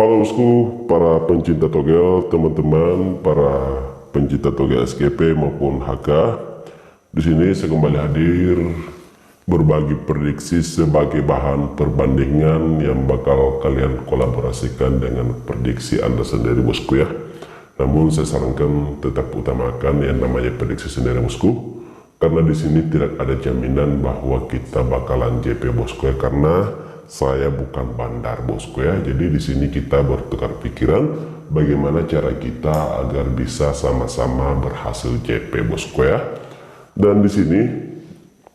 Halo bosku, para pencinta togel, teman-teman, para pencinta togel SKP maupun HK. Di sini saya kembali hadir berbagi prediksi sebagai bahan perbandingan yang bakal kalian kolaborasikan dengan prediksi Anda sendiri bosku ya. Namun saya sarankan tetap utamakan yang namanya prediksi sendiri bosku, karena di sini tidak ada jaminan bahwa kita bakalan JP bosku ya, karena saya bukan bandar bosku ya. Jadi di sini kita bertukar pikiran bagaimana cara kita agar bisa sama-sama berhasil JP bosku ya. Dan di sini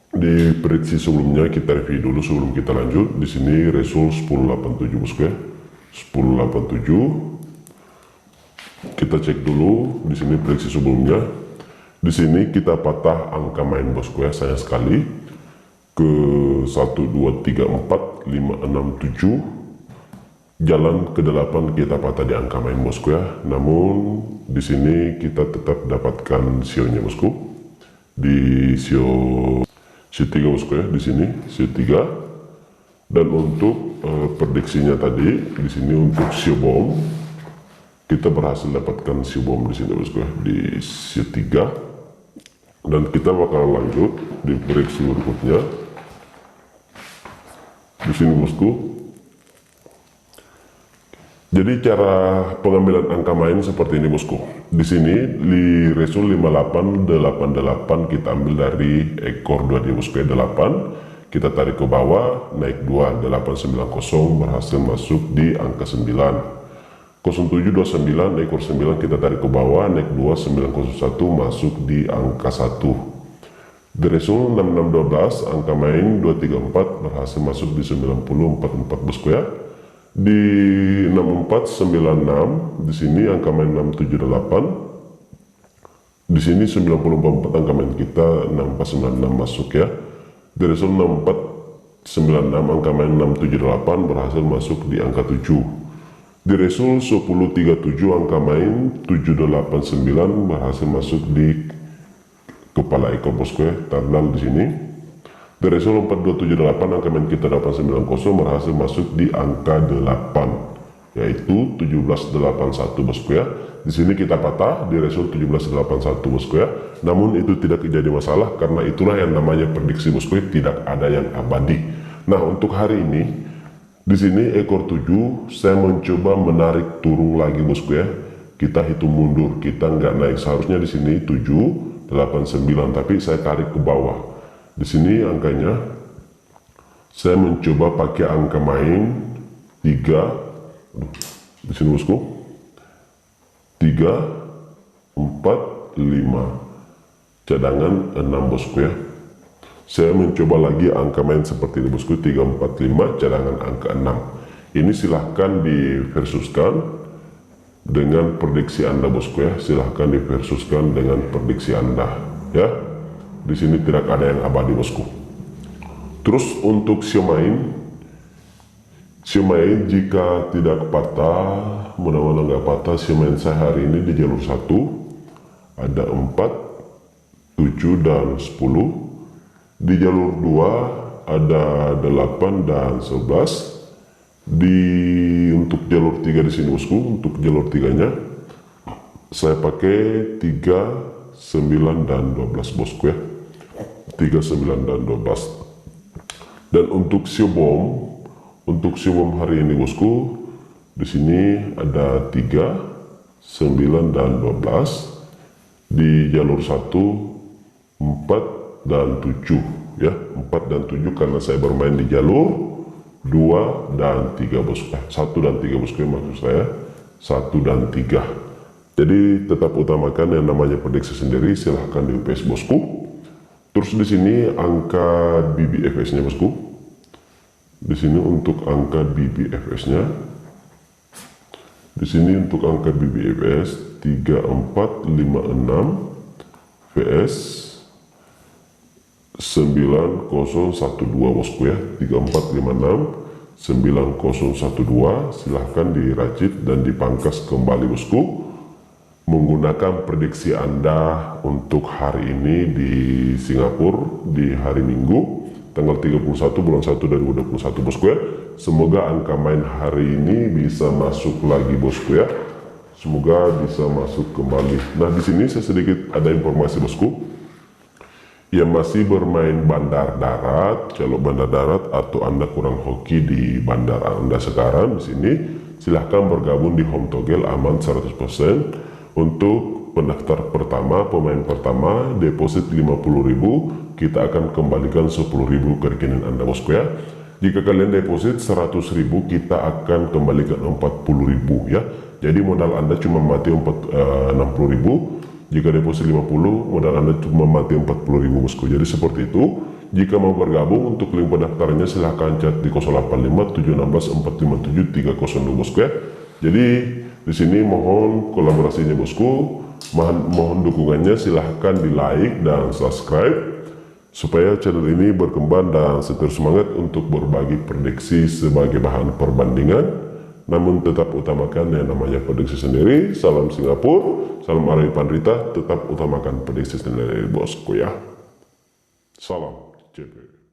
di prediksi sebelumnya kita review dulu sebelum kita lanjut. Di sini Resul 1087 bosku ya. 1087. Kita cek dulu di sini prediksi sebelumnya. Di sini kita patah angka main bosku ya, sayang sekali ke 1 2 3 4 5 6 7 jalan ke 8 kita patah di angka main bosku ya. Namun di sini kita tetap dapatkan sionya bosku di sio 3 bosku ya, di sini sio 3. Dan untuk prediksinya tadi di sini untuk sio bom kita berhasil dapatkan sio bom di sini bosku ya, di sio 3. Dan kita bakal lanjut di prediksi berikutnya. Di sini bosku. Jadi cara pengambilan angka main seperti ini bosku. Di sini di Resul 5888 kita ambil dari ekor 2 di bosku 8. Kita tarik ke bawah, naik 2 890 berhasil masuk di angka 9. 0729 ekor 9 kita tarik ke bawah, naik 2 901 masuk di angka 1. Di Resul 6612 angka main 234 berhasil masuk di 9044 bosku ya. Di 6496 di sini angka main 678. Di sini 9044 angka main kita 6496 masuk ya. Di Resul 6496 angka main 678 berhasil masuk di angka 7. Di Resul 1037 angka main 789 berhasil masuk di kepala ekor bosku ya, tandang di sini. Di Resul 4278 angka main kita 890 berhasil masuk di angka 8, yaitu 1781 bosku ya. Di sini kita patah di Resul 1781 bosku ya. Namun itu tidak jadi masalah karena itulah yang namanya prediksi bosku ya, tidak ada yang abadi. Nah, untuk hari ini di sini ekor 7 saya mencoba menarik turun lagi bosku ya. Kita hitung mundur, kita nggak naik, seharusnya di sini 7 89 tapi saya tarik ke bawah. Di sini angkanya saya mencoba pakai angka main 3. Di sini bosku 3 4 5 cadangan 6 bosku ya. Saya mencoba lagi angka main seperti ini bosku 3 4 5 cadangan angka 6. Ini silahkan diversuskan dengan prediksi Anda bosku ya, silahkan diversuskan dengan prediksi Anda ya. Di sini tidak ada yang abadi bosku. Terus untuk sio main jika tidak patah, mudah-mudahan nggak patah, sio main saya hari ini di jalur 1 ada 4 7 dan 10. Di jalur 2 ada 8 dan 11. Untuk jalur 3 di sini bosku, untuk jalur 3-nya saya pakai 3 9 dan 12 bosku ya. 3 9 dan 12. Dan untuk sio bom hari ini bosku di sini ada 3 9 dan 12. Di jalur 1 4 dan 7 ya, 4 dan 7 karena saya bermain di jalur 2 dan 3 bosku, 1 dan 3 bosku maksud saya, 1 dan 3. Jadi tetap utamakan yang namanya prediksi sendiri, silahkan di UPS bosku. Terus di sini angka BBFS-nya bosku. Di sini untuk angka BBFS-nya. Di sini untuk angka BBFS 3456 VS 9012 bosku ya, 3456 9012. silahkan diracit dan dipangkas kembali bosku menggunakan prediksi Anda untuk hari ini di Singapura di hari Minggu tanggal 31 bulan 1 2021 bosku ya. Semoga angka main hari ini bisa masuk lagi bosku ya. Semoga bisa masuk kembali. Nah, di sini saya sedikit ada informasi bosku. Yang masih bermain bandar darat, kalau bandar darat atau Anda kurang hoki di bandar Anda sekarang di sini, silahkan bergabung di Home Togel aman 100%. Untuk pendaftar pertama, pemain pertama, deposit 50.000, kita akan kembalikan 10.000 ke rekening Anda bosku ya. Jika kalian deposit 100.000, kita akan kembalikan 40.000 ya. Jadi modal Anda cuma mati 60.000. Jika deposit 50, modal Anda cuma mati 40.000 bosku. Jadi seperti itu. Jika mau bergabung, untuk link pendaftarnya silahkan chat di 085 716 457 302 bosku ya. Jadi di sini mohon kolaborasinya bosku, mohon dukungannya, silahkan di like dan subscribe supaya channel ini berkembang dan terus semangat untuk berbagi prediksi sebagai bahan perbandingan. Namun tetap utamakan yang namanya prediksi sendiri. Salam Singapura, salam Arabian Rita, tetap utamakan prediksi sendiri bosku ya. Salam CP.